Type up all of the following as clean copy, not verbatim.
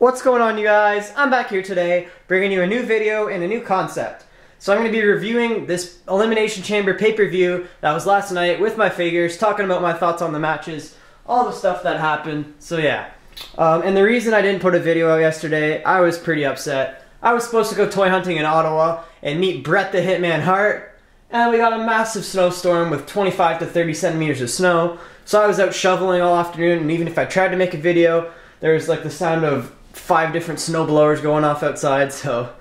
What's going on, you guys? I'm back here today, bringing you a new video and a new concept. So I'm going to be reviewing this Elimination Chamber pay-per-view that was last night with my figures, talking about my thoughts on the matches, all the stuff that happened, so yeah. And the reason I didn't put a video out yesterday, I was pretty upset. I was supposed to go toy hunting in Ottawa and meet Bret the Hitman Hart, and we got a massive snowstorm with 25 to 30 centimeters of snow, so I was out shoveling all afternoon, and even if I tried to make a video, there was like the sound of 5 different snow blowers going off outside, so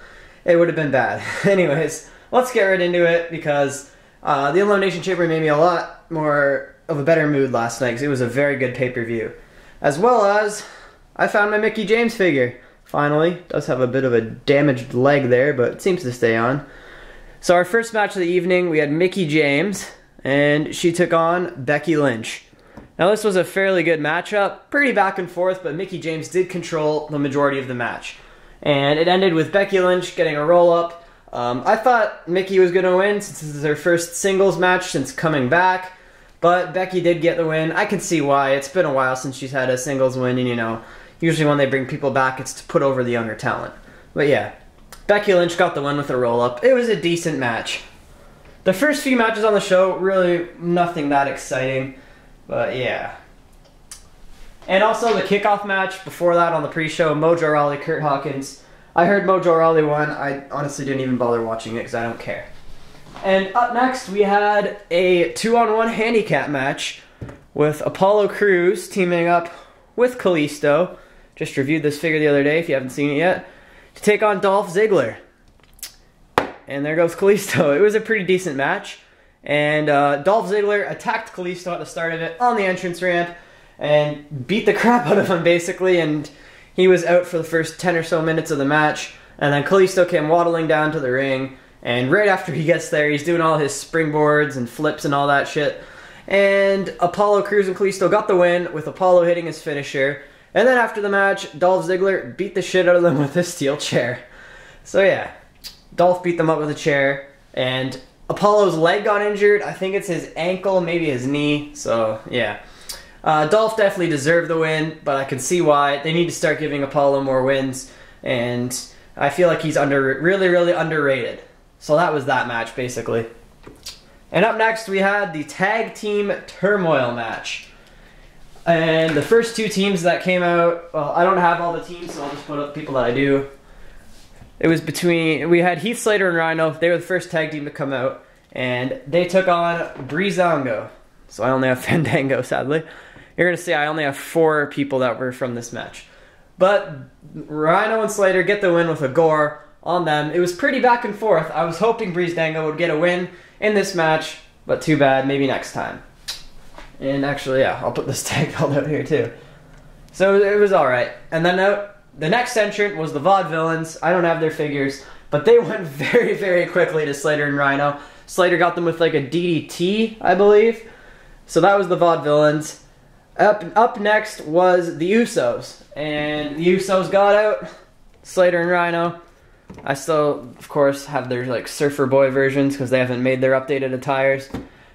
it would have been bad. Anyways, let's get right into it because the Elimination Chamber made me a lot more of a better mood last night because it was a very good pay-per-view. As well as, I found my Mickie James figure. Finally, does have a bit of a damaged leg there, but it seems to stay on. So our first match of the evening, we had Mickie James, and she took on Becky Lynch. Now this was a fairly good matchup, pretty back and forth, but Mickie James did control the majority of the match. And it ended with Becky Lynch getting a roll-up. I thought Mickie was going to win since this is her first singles match since coming back, but Becky did get the win. I can see why. It's been a while since she's had a singles win, and you know, usually when they bring people back, it's to put over the younger talent. But yeah, Becky Lynch got the win with a roll-up. It was a decent match. The first few matches on the show, really nothing that exciting. But yeah. And also the kickoff match before that on the pre-show, Mojo Rawley, Kurt Hawkins. I heard Mojo Rawley won. I honestly didn't even bother watching it because I don't care. And up next we had a 2-on-1 handicap match with Apollo Crews teaming up with Kalisto. Just reviewed this figure the other day if you haven't seen it yet. To take on Dolph Ziggler. And there goes Kalisto. It was a pretty decent match. And Dolph Ziggler attacked Kalisto at the start of it on the entrance ramp and beat the crap out of him basically, and he was out for the first 10 or so minutes of the match, and then Kalisto came waddling down to the ring, and right after he gets there he's doing all his springboards and flips and all that shit, and Apollo Crews and Kalisto got the win with Apollo hitting his finisher, and then after the match Dolph Ziggler beat the shit out of them with his steel chair. So yeah, Dolph beat them up with a chair, and Apollo's leg got injured. I think it's his ankle, maybe his knee. So, yeah. Dolph definitely deserved the win, but I can see why. They need to start giving Apollo more wins, and I feel like he's really underrated. So that was that match, basically. And up next, we had the Tag Team Turmoil match. And the first 2 teams that came out, well, I don't have all the teams, so I'll just put up the people that I do. It was between, we had Heath Slater and Rhino. They were the first tag team to come out, and they took on Breezango. So I only have Fandango, sadly. You're going to see I only have 4 people that were from this match. But Rhino and Slater get the win with a gore on them. It was pretty back and forth. I was hoping Breezango would get a win in this match, but too bad, maybe next time. And actually, yeah, I'll put this tag belt out here too. So it was alright. And then the next entrant was the Vaudevillains. I don't have their figures, but they went very quickly to Slater and Rhino. Slater got them with like a DDT, I believe. So that was the Vaudevillains. Up next was the Usos. And the Usos got out. Slater and Rhino. I still, of course, have their like Surfer Boy versions because they haven't made their updated attires.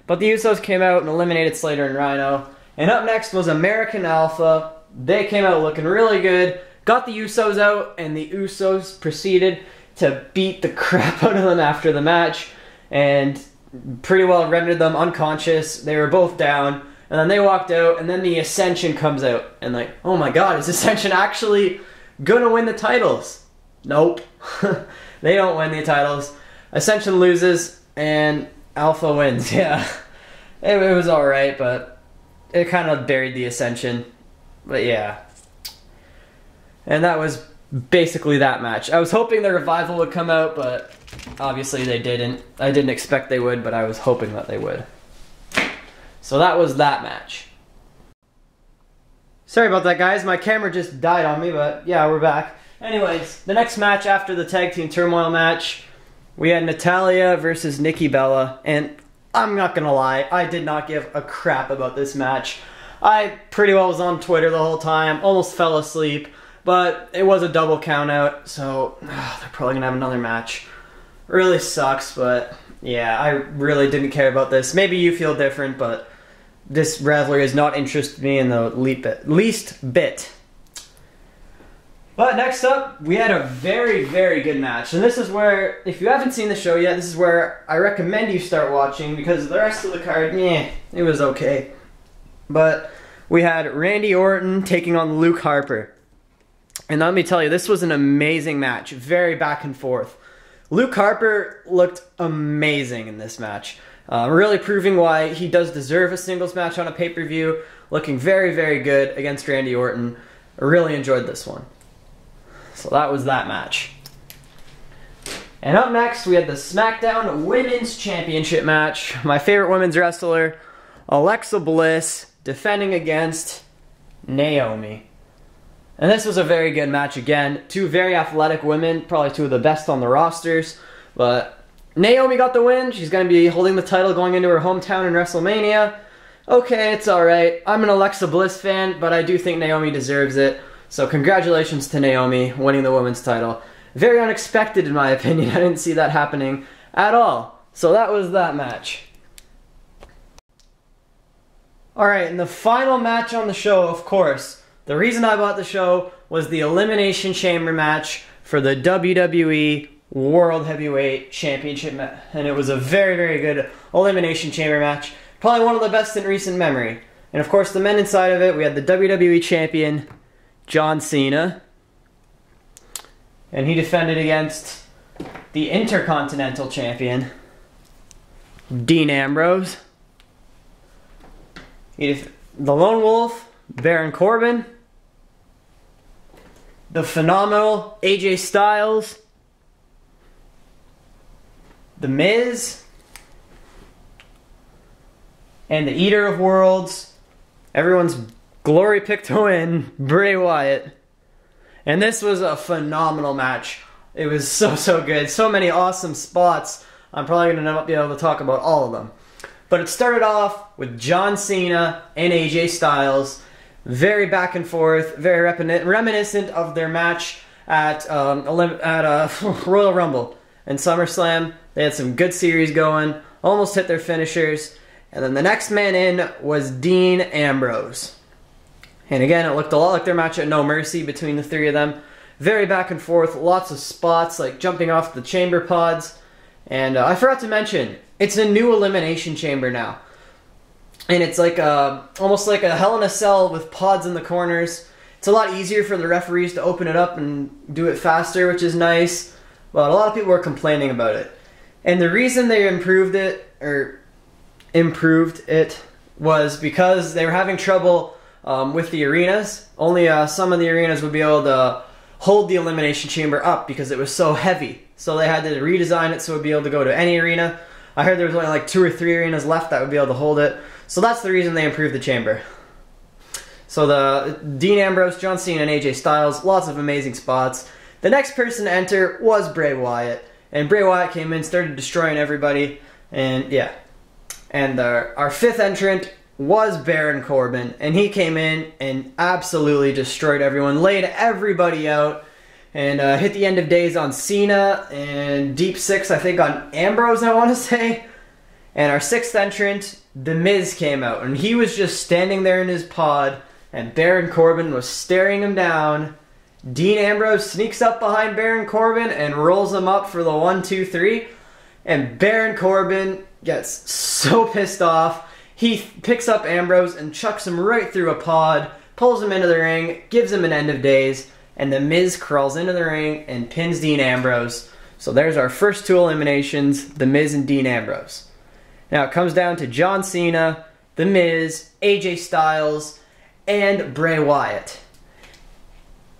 But the Usos came out and eliminated Slater and Rhino. And up next was American Alpha. They came out looking really good. Got the Usos out, and the Usos proceeded to beat the crap out of them after the match, and pretty well rendered them unconscious. They were both down, and then they walked out, and then the Ascension comes out, and like, oh my god, is Ascension actually gonna win the titles? Nope. They don't win the titles. Ascension loses, and Alpha wins, yeah. It was alright, but it kind of buried the Ascension. But yeah. And that was basically that match. I was hoping the Revival would come out, but obviously they didn't. I didn't expect they would, but I was hoping that they would. So that was that match. Sorry about that, guys. My camera just died on me, but yeah, we're back. Anyways, the next match after the Tag Team Turmoil match, we had Natalya versus Nikki Bella, and I'm not gonna lie, I did not give a crap about this match. I pretty well was on Twitter the whole time, almost fell asleep. But it was a double count out, so they're probably going to have another match. Really sucks, but yeah, I really didn't care about this. Maybe you feel different, but this rivalry has not interested me in the least bit. But next up, we had a very, very good match. And this is where, if you haven't seen the show yet, this is where I recommend you start watching, because the rest of the card, it was okay. But we had Randy Orton taking on Luke Harper. And let me tell you, this was an amazing match. Very back and forth. Luke Harper looked amazing in this match. Really proving why he does deserve a singles match on a pay-per-view. Looking very, very good against Randy Orton. I really enjoyed this one. So that was that match. And up next, we had the SmackDown Women's Championship match. My favorite women's wrestler, Alexa Bliss, defending against Naomi. And this was a very good match again. Two very athletic women, probably two of the best on the rosters. But Naomi got the win. She's going to be holding the title going into her hometown in WrestleMania. Okay, it's alright. I'm an Alexa Bliss fan, but I do think Naomi deserves it. So congratulations to Naomi winning the women's title. Very unexpected in my opinion. I didn't see that happening at all. So that was that match. Alright, and the final match on the show, of course. The reason I bought the show was the Elimination Chamber match for the WWE World Heavyweight Championship. And it was a very, very good Elimination Chamber match. Probably one of the best in recent memory. And of course, the men inside of it, we had the WWE Champion, John Cena. And he defended against the Intercontinental Champion, Dean Ambrose. The Lone Wolf, Baron Corbin. The phenomenal AJ Styles. The Miz. And the Eater of Worlds. Everyone's glory pick to win, Bray Wyatt. And this was a phenomenal match. It was so good. So many awesome spots. I'm probably going to not be able to talk about all of them. But it started off with John Cena and AJ Styles. Very back and forth. Very reminiscent of their match at Royal Rumble and SummerSlam. They had some good series going. Almost hit their finishers. And then the next man in was Dean Ambrose. And again, it looked a lot like their match at No Mercy between the three of them. Very back and forth, lots of spots, like jumping off the chamber pods. And I forgot to mention, it's a new Elimination Chamber now. And it's like almost like a Hell in a Cell with pods in the corners. It's a lot easier for the referees to open it up and do it faster, which is nice. But a lot of people were complaining about it. And the reason they improved it was because they were having trouble with the arenas. Only some of the arenas would be able to hold the Elimination Chamber up because it was so heavy. So they had to redesign it so it would be able to go to any arena. I heard there was only like 2 or 3 arenas left that would be able to hold it. So that's the reason they improved the chamber. So the Dean Ambrose, John Cena, and AJ Styles, lots of amazing spots. The next person to enter was Bray Wyatt. And Bray Wyatt came in, started destroying everybody. And yeah. And our fifth entrant was Baron Corbin, and he came in and absolutely destroyed everyone, laid everybody out, and hit the end of days on Cena, and Deep Six, I think, on Ambrose, I want to say. And our sixth entrant, The Miz, came out, and he was just standing there in his pod, and Baron Corbin was staring him down. Dean Ambrose sneaks up behind Baron Corbin and rolls him up for the 1, 2, 3, and Baron Corbin gets so pissed off. He picks up Ambrose and chucks him right through a pod, pulls him into the ring, gives him an end of days, and The Miz crawls into the ring and pins Dean Ambrose. So there's our first 2 eliminations, The Miz and Dean Ambrose. Now it comes down to John Cena, The Miz, AJ Styles, and Bray Wyatt.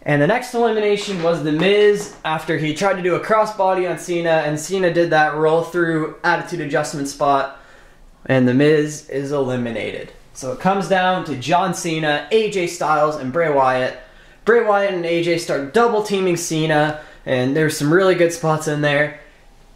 And the next elimination was The Miz after he tried to do a crossbody on Cena, and Cena did that roll through attitude adjustment spot, and The Miz is eliminated. So it comes down to John Cena, AJ Styles, and Bray Wyatt. Bray Wyatt and AJ start double teaming Cena, and there's some really good spots in there.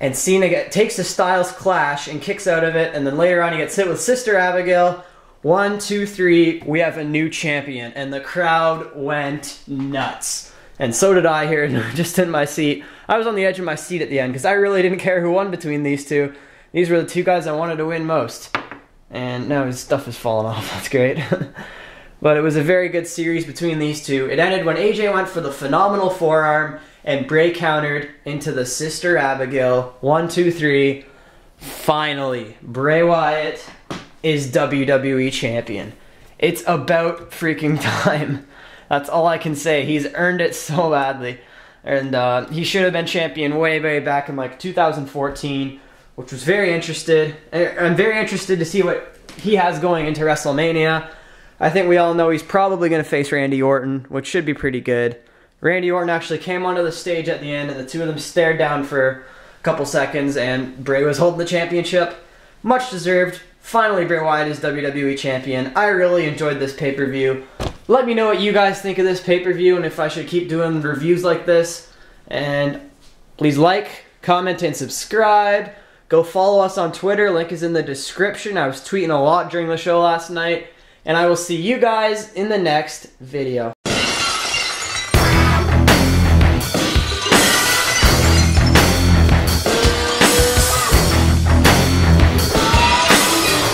And Cena takes the Styles clash and kicks out of it, and then later on he gets hit with Sister Abigail. 1, 2, 3, we have a new champion, and the crowd went nuts. And so did I here, just in my seat. I was on the edge of my seat at the end, because I really didn't care who won between these two. These were the 2 guys I wanted to win most. And now his stuff is falling off, that's great. But it was a very good series between these two. It ended when AJ went for the phenomenal forearm and Bray countered into the Sister Abigail. 1, 2, 3. Finally, Bray Wyatt is WWE champion. It's about freaking time. That's all I can say. He's earned it so badly. And he should have been champion way, way back in like 2014, which was very interested. I'm very interested to see what he has going into WrestleMania. I think we all know he's probably going to face Randy Orton, which should be pretty good. Randy Orton actually came onto the stage at the end, and the two of them stared down for a couple seconds, and Bray was holding the championship. Much deserved. Finally, Bray Wyatt is WWE champion. I really enjoyed this pay-per-view. Let me know what you guys think of this pay-per-view and if I should keep doing reviews like this. And please like, comment, and subscribe. Go follow us on Twitter. Link is in the description. I was tweeting a lot during the show last night. And I will see you guys in the next video.